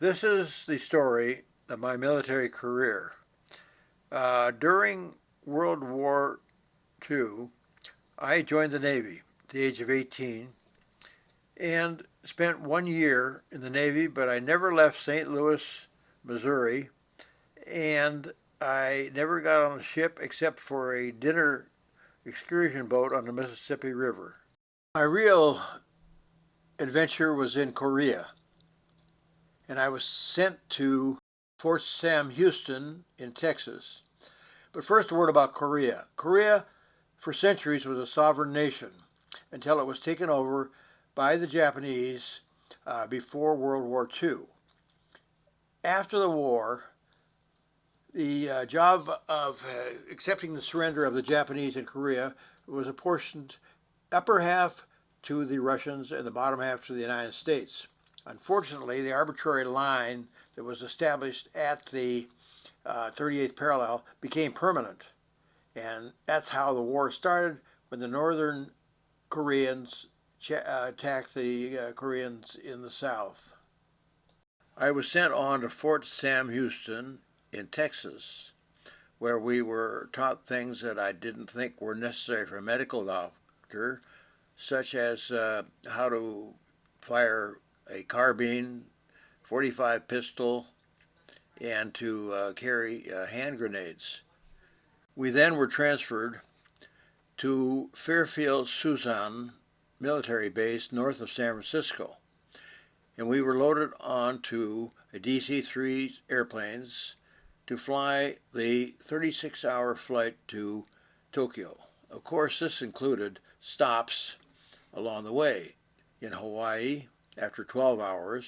This is the story of my military career. During World War II, I joined the Navy at the age of 18 and spent 1 year in the Navy, but I never left St. Louis, Missouri, and I never got on a ship except for a dinner excursion boat on the Mississippi River. My real adventure was in Korea, and I was sent to Fort Sam Houston in Texas. But first, a word about Korea. Korea, for centuries, was a sovereign nation until it was taken over by the Japanese before World War II. After the war, the job of accepting the surrender of the Japanese in Korea was apportioned upper half to the Russians and the bottom half to the United States. Unfortunately, the arbitrary line that was established at the 38th parallel became permanent. And that's how the war started, when the northern Koreans attacked the Koreans in the south. I was sent on to Fort Sam Houston in Texas, where we were taught things that I didn't think were necessary for a medical doctor, such as how to fire a carbine, 45 pistol, and to carry hand grenades. We then were transferred to Fairfield Suisun military base north of San Francisco, and we were loaded onto a DC-3 airplanes to fly the 36-hour flight to Tokyo. Of course, this included stops along the way in Hawaii after 12 hours,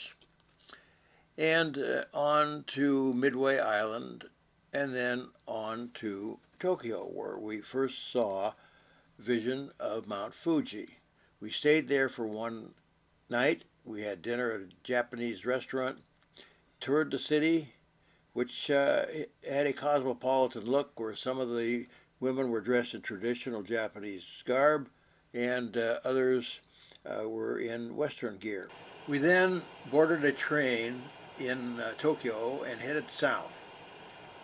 and on to Midway Island, and then on to Tokyo, where we first saw vision of Mount Fuji. We stayed there for one night. We had dinner at a Japanese restaurant, toured the city, which had a cosmopolitan look, where some of the women were dressed in traditional Japanese garb and others were in Western gear. We then boarded a train in Tokyo and headed south.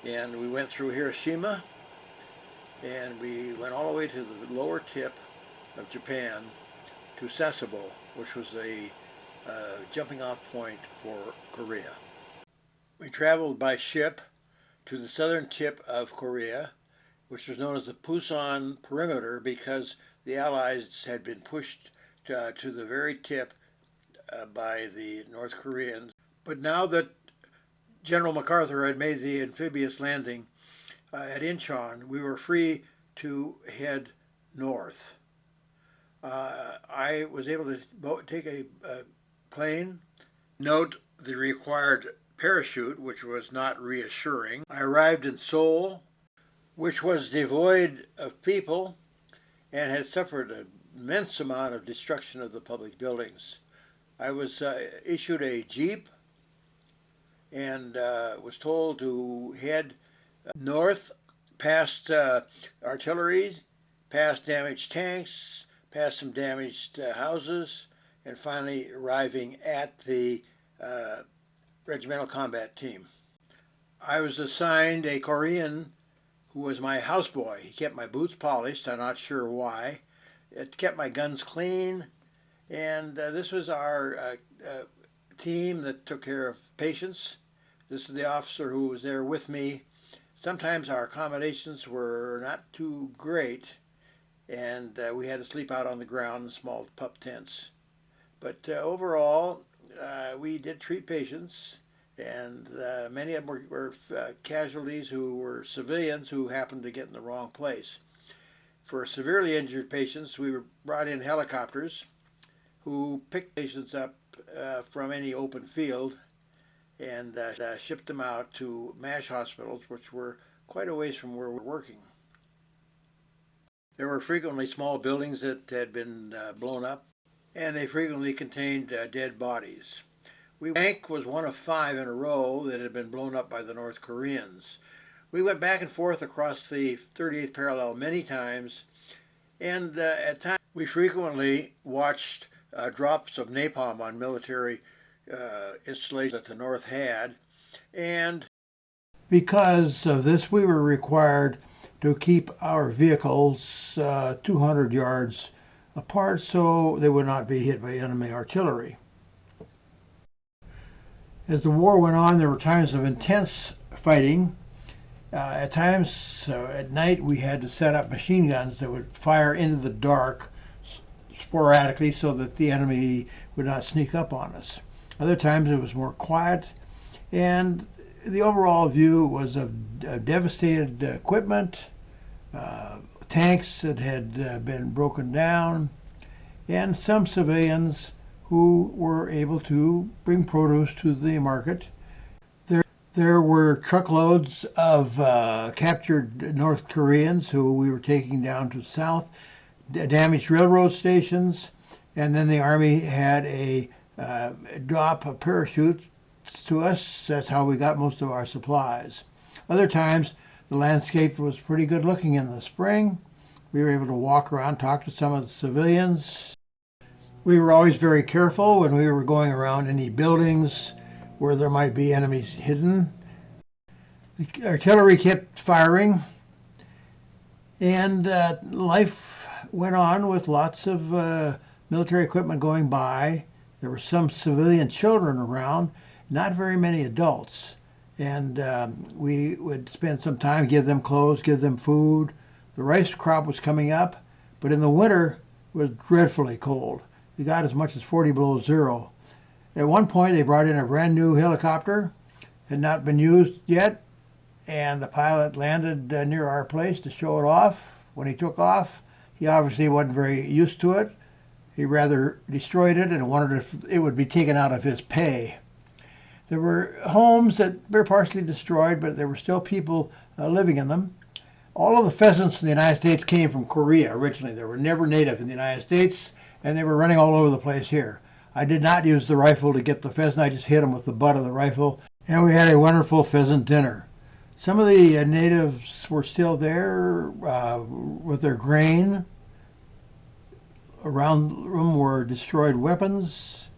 And we went through Hiroshima, and we went all the way to the lower tip of Japan to Sasebo, which was the jumping off point for Korea. We traveled by ship to the southern tip of Korea, which was known as the Pusan Perimeter because the Allies had been pushed to the very tip by the North Koreans. But now that General MacArthur had made the amphibious landing at Incheon, we were free to head north. I was able to take a plane. Note the required parachute, which was not reassuring. I arrived in Seoul, which was devoid of people and had suffered an immense amount of destruction of the public buildings. I was issued a Jeep and was told to head north past artillery, past damaged tanks, past some damaged houses, and finally arriving at the regimental combat team. I was assigned a Korean who was my houseboy. He kept my boots polished, I'm not sure why. It kept my guns clean, and this was our team that took care of patients. This is the officer who was there with me. Sometimes our accommodations were not too great, and we had to sleep out on the ground in small pup tents. But overall, we did treat patients, and many of them were casualties who were civilians who happened to get in the wrong place. For severely injured patients, we brought in helicopters who picked patients up from any open field and shipped them out to MASH hospitals, which were quite a ways from where we were working. There were frequently small buildings that had been blown up, and they frequently contained dead bodies. Bank was one of 5 in a row that had been blown up by the North Koreans. We went back and forth across the 38th parallel many times, and at times we frequently watched drops of napalm on military installations that the North had, and because of this, we were required to keep our vehicles 200 yards apart so they would not be hit by enemy artillery. As the war went on, there were times of intense fighting. At times, at night, we had to set up machine guns that would fire into the dark sporadically so that the enemy would not sneak up on us. Other times, it was more quiet, and the overall view was of devastated equipment, tanks that had been broken down, and some civilians who were able to bring produce to the market. There were truckloads of captured North Koreans who we were taking down to the south, damaged railroad stations, and then the Army had a drop of parachutes to us. That's how we got most of our supplies. Other times, the landscape was pretty good looking in the spring. We were able to walk around, talk to some of the civilians. We were always very careful when we were going around any buildings where there might be enemies hidden. The artillery kept firing, and life went on with lots of military equipment going by. There were some civilian children around, not very many adults. And we would spend some time, give them clothes, give them food. The rice crop was coming up, but in the winter it was dreadfully cold. We got as much as 40 below zero. At one point, they brought in a brand new helicopter, had not been used yet, and the pilot landed near our place to show it off. When he took off, he obviously wasn't very used to it. He rather destroyed it and wondered if it would be taken out of his pay. There were homes that were partially destroyed, but there were still people living in them. All of the pheasants in the United States came from Korea originally. They were never native in the United States, and they were running all over the place here. I did not use the rifle to get the pheasant. I just hit them with the butt of the rifle, and we had a wonderful pheasant dinner. Some of the natives were still there with their grain. Around them were destroyed weapons.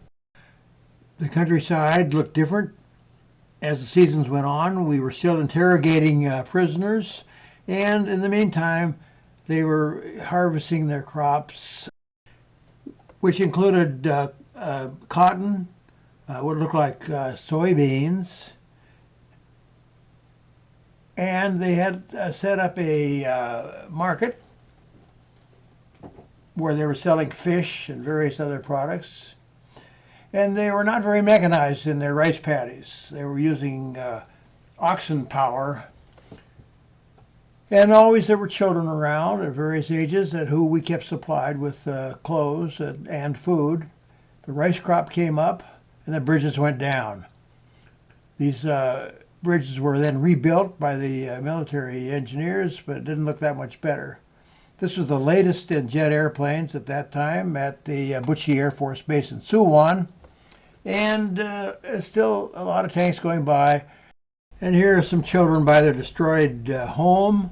The countryside looked different. As the seasons went on, we were still interrogating prisoners, and in the meantime, they were harvesting their crops, which included cotton, what looked like soybeans, and they had set up a market where they were selling fish and various other products. And they were not very mechanized in their rice paddies. They were using oxen power. And always there were children around at various ages who we kept supplied with clothes and food. The rice crop came up and the bridges went down. These bridges were then rebuilt by the military engineers, but it didn't look that much better. This was the latest in jet airplanes at that time at the Buchi Air Force Base in Suwon. And still a lot of tanks going by. And here are some children by their destroyed home.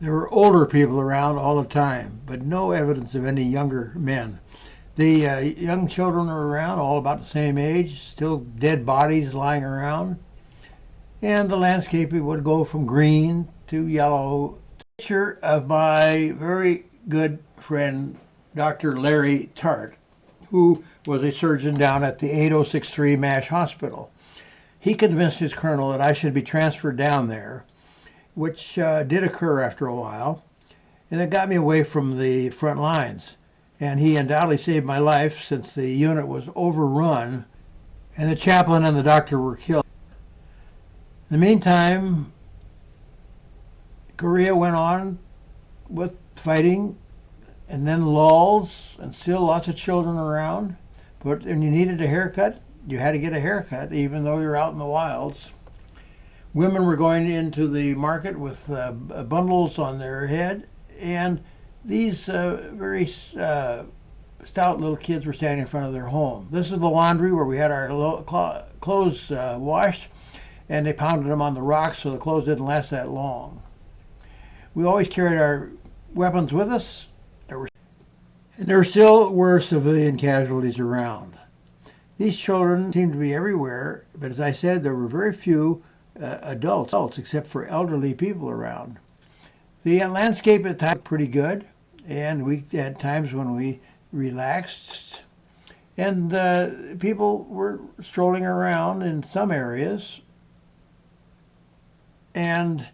There were older people around all the time, but no evidence of any younger men. The young children are around, all about the same age, still dead bodies lying around. And the landscape would go from green to yellow. Picture of my very good friend, Dr. Larry Tart, who was a surgeon down at the 8063 MASH Hospital. He convinced his colonel that I should be transferred down there, which did occur after a while, and it got me away from the front lines. And he undoubtedly saved my life since the unit was overrun and the chaplain and the doctor were killed. In the meantime, Korea went on with fighting, and then lulls, and still lots of children around. But when you needed a haircut, you had to get a haircut, even though you're out in the wilds. Women were going into the market with bundles on their head, and these very stout little kids were standing in front of their home. This is the laundry where we had our clothes washed, and they pounded them on the rocks so the clothes didn't last that long. We always carried our weapons with us. There still were civilian casualties around. These children seemed to be everywhere, but as I said, there were very few adults except for elderly people around. The landscape at times looked pretty good, and we had times when we relaxed, and people were strolling around in some areas, and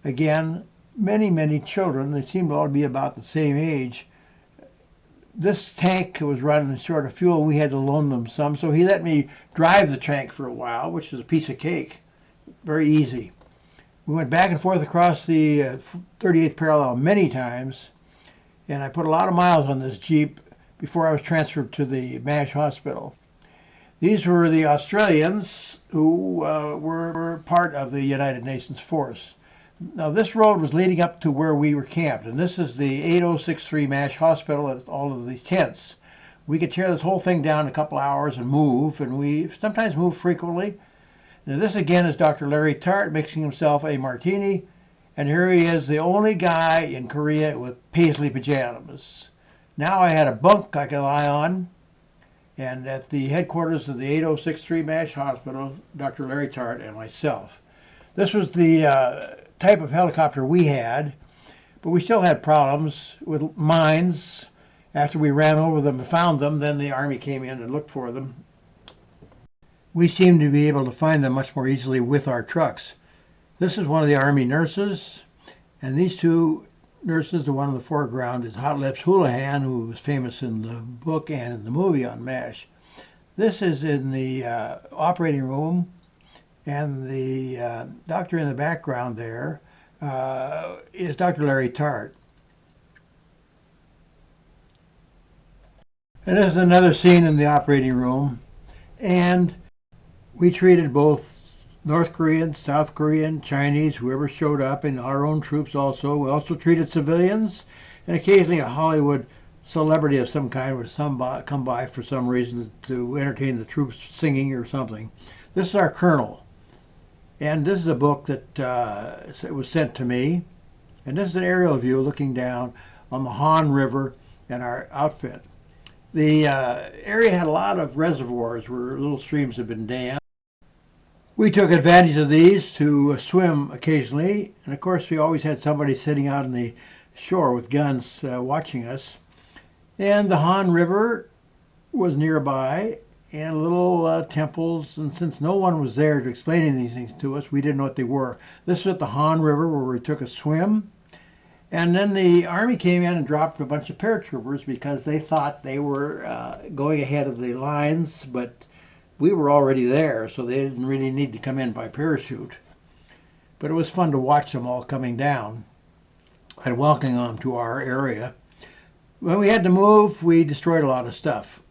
again, many children. They seemed all to be about the same age. This tank was running short of fuel. We had to loan them some, so he let me drive the tank for a while, which is a piece of cake. Very easy. We went back and forth across the 38th parallel many times, and I put a lot of miles on this Jeep before I was transferred to the MASH hospital. These were the Australians who were part of the United Nations force. Now, this road was leading up to where we were camped, and this is the 8063 MASH hospital and all of these tents. We could tear this whole thing down in a couple hours and move, and we sometimes move frequently. Now, this again is Dr. Larry Tart mixing himself a martini, and here he is, the only guy in Korea with paisley pajamas. Now I had a bunk I could lie on, and at the headquarters of the 8063 MASH hospital, Dr. Larry Tart and myself. This was the type of helicopter we had, but we still had problems with mines. After we ran over them and found them, then the Army came in and looked for them. We seemed to be able to find them much more easily with our trucks. This is one of the Army nurses, and these two nurses, the one in the foreground is Hot Lips Houlihan, who was famous in the book and in the movie on MASH. This is in the operating room, and the doctor in the background there is Dr. Larry Tart. And this is another scene in the operating room, and we treated both North Korean, South Korean, Chinese, whoever showed up, and our own troops also. We also treated civilians, and occasionally a Hollywood celebrity of some kind would come by for some reason to entertain the troops singing or something. This is our colonel, and this is a book that was sent to me, and this is an aerial view looking down on the Han River and our outfit. The area had a lot of reservoirs where little streams had been dammed. We took advantage of these to swim occasionally, and of course we always had somebody sitting out on the shore with guns watching us. And the Han River was nearby, and little temples, and since no one was there to explain these things to us, we didn't know what they were. This was at the Han River where we took a swim, and then the Army came in and dropped a bunch of paratroopers because they thought they were going ahead of the lines, but we were already there, so they didn't really need to come in by parachute. But it was fun to watch them all coming down and welcoming them to our area. When we had to move, we destroyed a lot of stuff.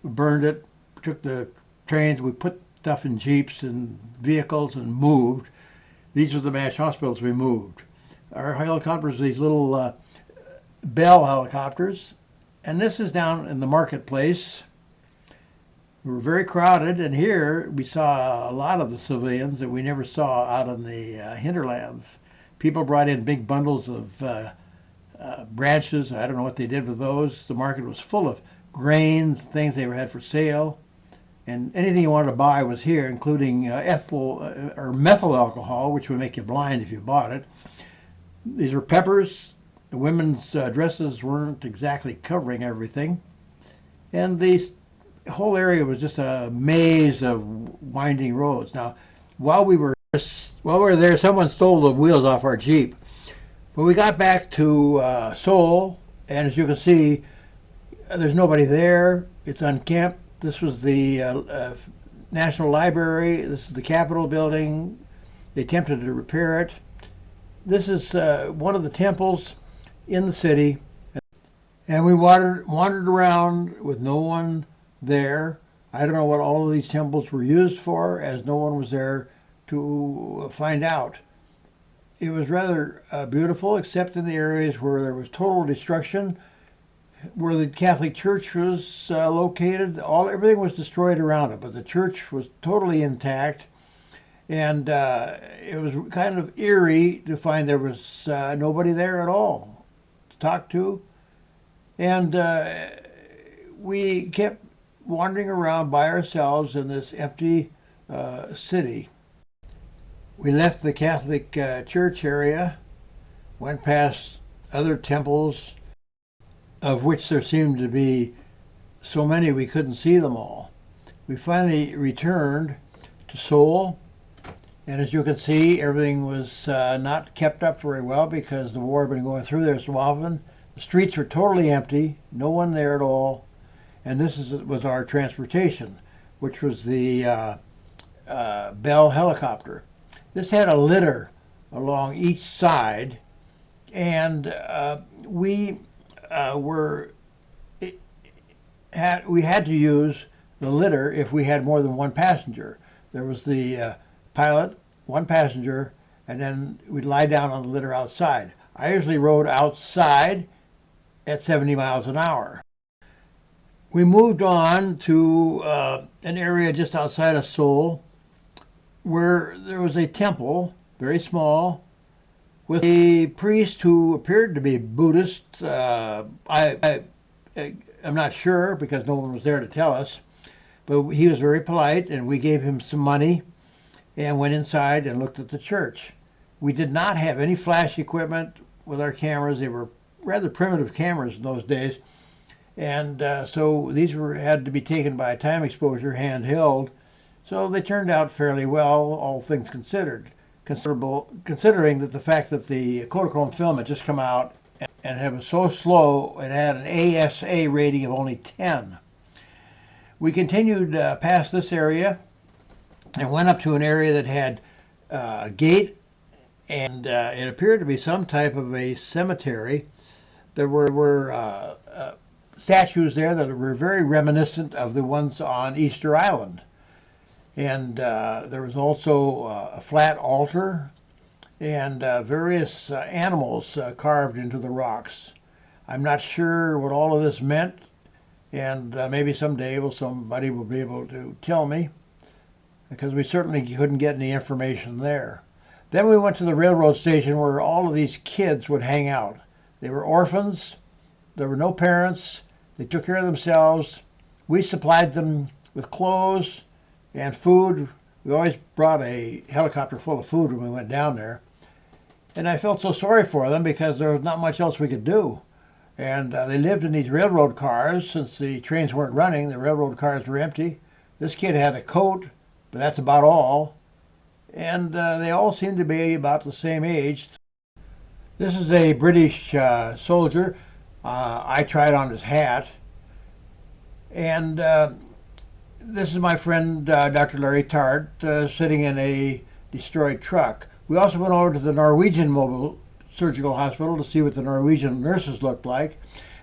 We burned it, took the trains, we put stuff in jeeps and vehicles and moved. These were the MASH hospitals we moved. Our helicopters, these little Bell helicopters, and this is down in the marketplace. We were very crowded, and here we saw a lot of the civilians that we never saw out in the hinterlands. People brought in big bundles of branches. I don't know what they did with those. The market was full of grains, things they had for sale, and anything you wanted to buy was here, including ethyl or methyl alcohol, which would make you blind if you bought it. These were peppers. The women's dresses weren't exactly covering everything, and the whole area was just a maze of winding roads. Now, while we were there, someone stole the wheels off our Jeep. When we got back to Seoul, and as you can see, there's nobody there. It's unkempt. This was the National Library. This is the Capitol building. They attempted to repair it. This is one of the temples in the city. And we wandered around with no one there. I don't know what all of these temples were used for, as no one was there to find out. It was rather beautiful, except in the areas where there was total destruction. Where the Catholic Church was located, everything was destroyed around it, but the church was totally intact. And it was kind of eerie to find there was nobody there at all to talk to. And we kept wandering around by ourselves in this empty city. We left the Catholic Church area, went past other temples, of which there seemed to be so many we couldn't see them all. We finally returned to Seoul, and as you can see, everything was not kept up very well because the war had been going through there so often. The streets were totally empty, no one there at all, and was our transportation, which was the Bell helicopter. This had a litter along each side, and we had to use the litter if we had more than one passenger. There was the pilot, one passenger, and then we'd lie down on the litter outside. I usually rode outside at 70 miles an hour. We moved on to an area just outside of Seoul where there was a temple, very small, with a priest who appeared to be Buddhist. I'm not sure because no one was there to tell us, but he was very polite, and we gave him some money and went inside and looked at the church. We did not have any flash equipment with our cameras. They were rather primitive cameras in those days, and so these had to be taken by time exposure, handheld. So they turned out fairly well, all things considered. Considering that the fact that the Kodachrome film had just come out and it was so slow, it had an ASA rating of only 10. We continued past this area and went up to an area that had a gate, and it appeared to be some type of a cemetery. There were statues there that were very reminiscent of the ones on Easter Island. And there was also a flat altar and various animals carved into the rocks. I'm not sure what all of this meant, and maybe someday somebody will be able to tell me, because we certainly couldn't get any information there. Then we went to the railroad station where all of these kids would hang out. They were orphans. There were no parents. They took care of themselves. We supplied them with clothes and food. We always brought a helicopter full of food when we went down there. And I felt so sorry for them because there was not much else we could do. And they lived in these railroad cars. Since the trains weren't running, the railroad cars were empty. This kid had a coat, but that's about all. And they all seemed to be about the same age. This is a British soldier. I tried on his hat. And this is my friend, Dr. Larry Tart, sitting in a destroyed truck. We also went over to the Norwegian Mobile Surgical Hospital to see what the Norwegian nurses looked like.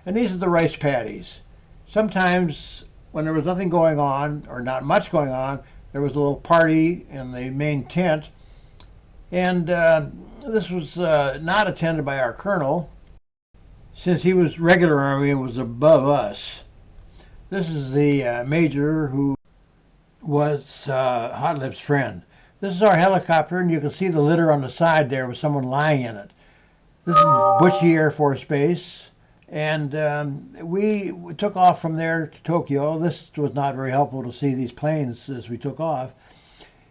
And these are the rice paddies. Sometimes when there was nothing going on, or not much going on, there was a little party in the main tent. And this was not attended by our colonel, since he was regular Army and was above us. This is the major who was Hotlip's friend. This is our helicopter, and you can see the litter on the side there with someone lying in it. This is Buchi Air Force Base, and we took off from there to Tokyo. This was not very helpful to see these planes as we took off,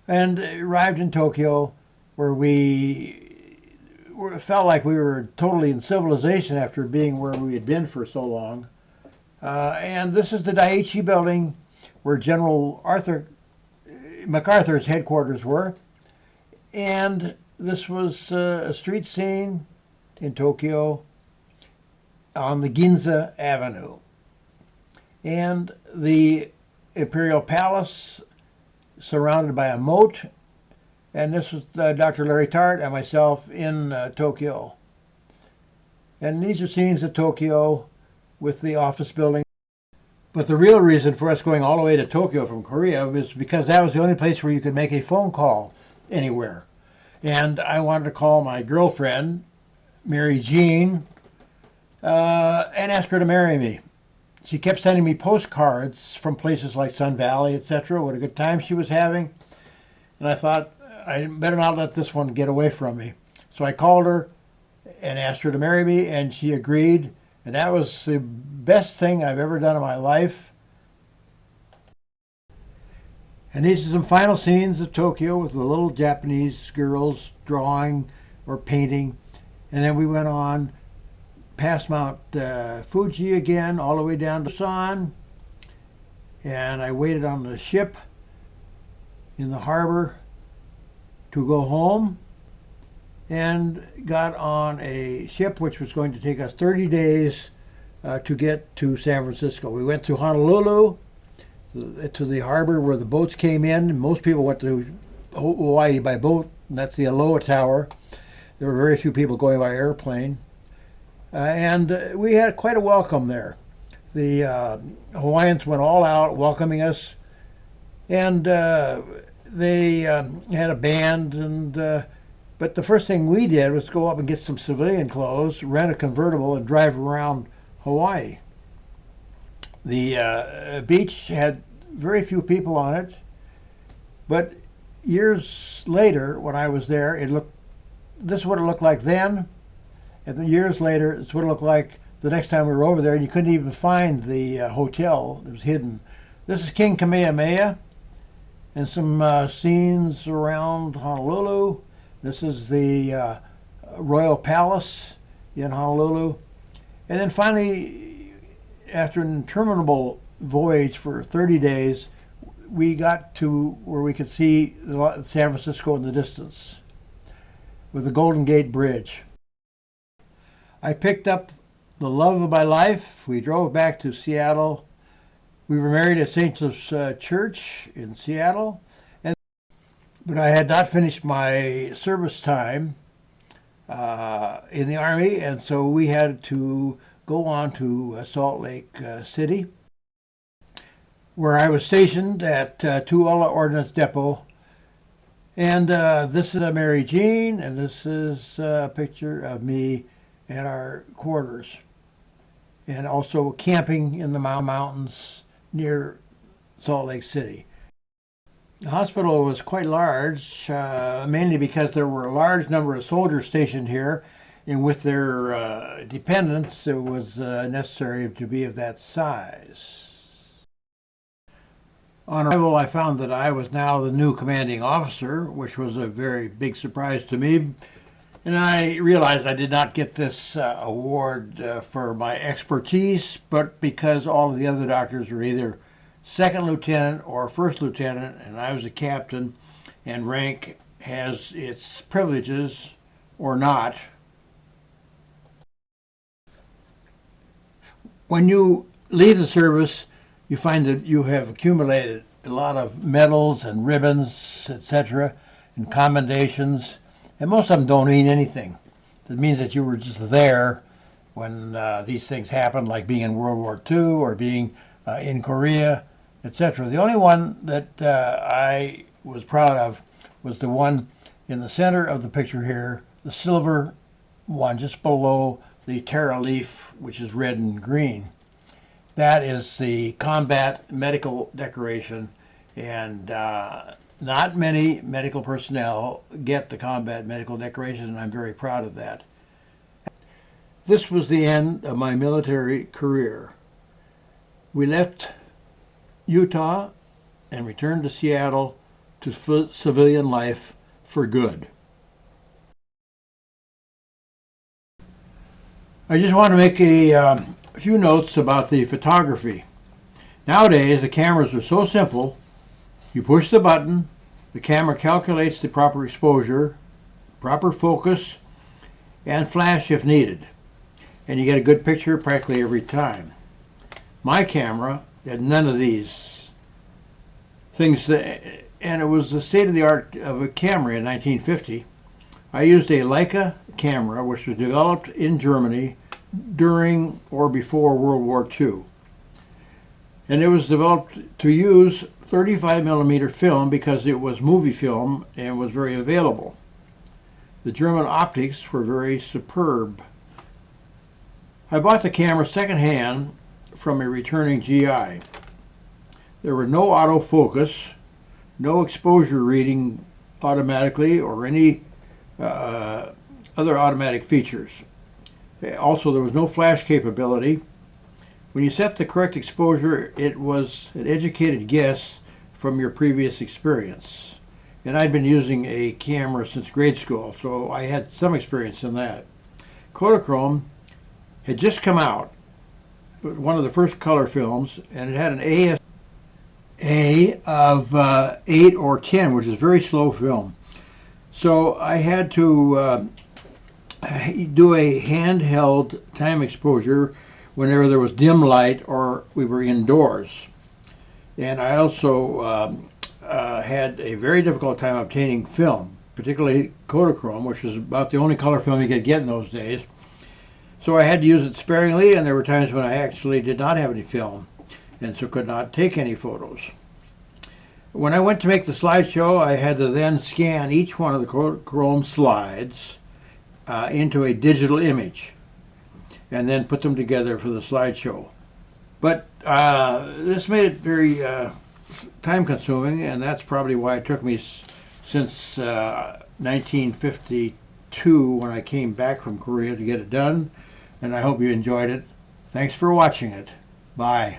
and arrived in Tokyo, where we felt like we were totally in civilization after being where we had been for so long. And this is the Daiichi building where General MacArthur's headquarters were. And this was a street scene in Tokyo on the Ginza Avenue. And the Imperial Palace surrounded by a moat. And this was Dr. Larry Tart and myself in Tokyo. And these are scenes of Tokyo with the office building. But the real reason for us going all the way to Tokyo from Korea was because that was the only place where you could make a phone call anywhere. And I wanted to call my girlfriend, Mary Jean, and ask her to marry me. She kept sending me postcards from places like Sun Valley, etc., what a good time she was having. And I thought, I better not let this one get away from me. So I called her and asked her to marry me, and she agreed. And that was the best thing I've ever done in my life. And these are some final scenes of Tokyo with the little Japanese girls drawing or painting. And then we went on past Mount Fuji again, all the way down to Busan. And I waited on the ship in the harbor to go home, and got on a ship which was going to take us 30 days to get to San Francisco. We went to Honolulu, to the harbor where the boats came in. Most people went to Hawaii by boat, and that's the Aloha Tower. There were very few people going by airplane. And we had quite a welcome there. The Hawaiians went all out welcoming us, and they had a band. But the first thing we did was go up and get some civilian clothes, rent a convertible, and drive around Hawaii. The beach had very few people on it, but years later, when I was there, this is what it looked like then, and then years later, it's what it looked like the next time we were over there, and you couldn't even find the hotel. It was hidden. This is King Kamehameha, and some scenes around Honolulu. This is the Royal Palace in Honolulu. And then finally, after an interminable voyage for 30 days, we got to where we could see San Francisco in the distance with the Golden Gate Bridge. I picked up the love of my life. We drove back to Seattle. We were married at St. Joseph's Church in Seattle. But I had not finished my service time in the Army, and so we had to go on to Salt Lake City, where I was stationed at Tooele Ordnance Depot. And this is Mary Jean, and this is a picture of me at our quarters, and also camping in the mountains near Salt Lake City. The hospital was quite large, mainly because there were a large number of soldiers stationed here, and with their dependents, it was necessary to be of that size. On arrival, I found that I was now the new commanding officer, which was a very big surprise to me. And I realized I did not get this award for my expertise, but because all of the other doctors were either second lieutenant or first lieutenant, and I was a captain, and rank has its privileges or not. When you leave the service, you find that you have accumulated a lot of medals and ribbons, etc., and commendations, and most of them don't mean anything. It means that you were just there when these things happened, like being in World War II or being in Korea, etc. The only one that I was proud of was the one in the center of the picture here, the silver one just below the Terra leaf, which is red and green. That is the combat medical decoration, and not many medical personnel get the combat medical decoration, and I'm very proud of that. This was the end of my military career. We left Utah and returned to Seattle to civilian life for good. I just want to make a few notes about the photography. Nowadays, the cameras are so simple. You push the button, the camera calculates the proper exposure, proper focus, and flash if needed, and you get a good picture practically every time. My camera had none of these things, and it was the state-of-the-art of a camera in 1950. I used a Leica camera, which was developed in Germany during or before World War II. And it was developed to use 35 millimeter film because it was movie film and was very available. The German optics were very superb. I bought the camera secondhand from a returning GI. There were no autofocus, no exposure reading automatically, or any other automatic features. Also, there was no flash capability. When you set the correct exposure, it was an educated guess from your previous experience. And I'd been using a camera since grade school, so I had some experience in that. Kodachrome had just come out, one of the first color films, and it had an ASA of 8 or 10, which is very slow film. So I had to do a handheld time exposure whenever there was dim light or we were indoors. And I also had a very difficult time obtaining film, particularly Kodachrome, which was about the only color film you could get in those days. So I had to use it sparingly, and there were times when I actually did not have any film, and so could not take any photos. When I went to make the slideshow, I had to then scan each one of the Kodachrome slides into a digital image, and then put them together for the slideshow. But this made it very time consuming, and that's probably why it took me since 1952 when I came back from Korea to get it done. And I hope you enjoyed it. Thanks for watching it. Bye.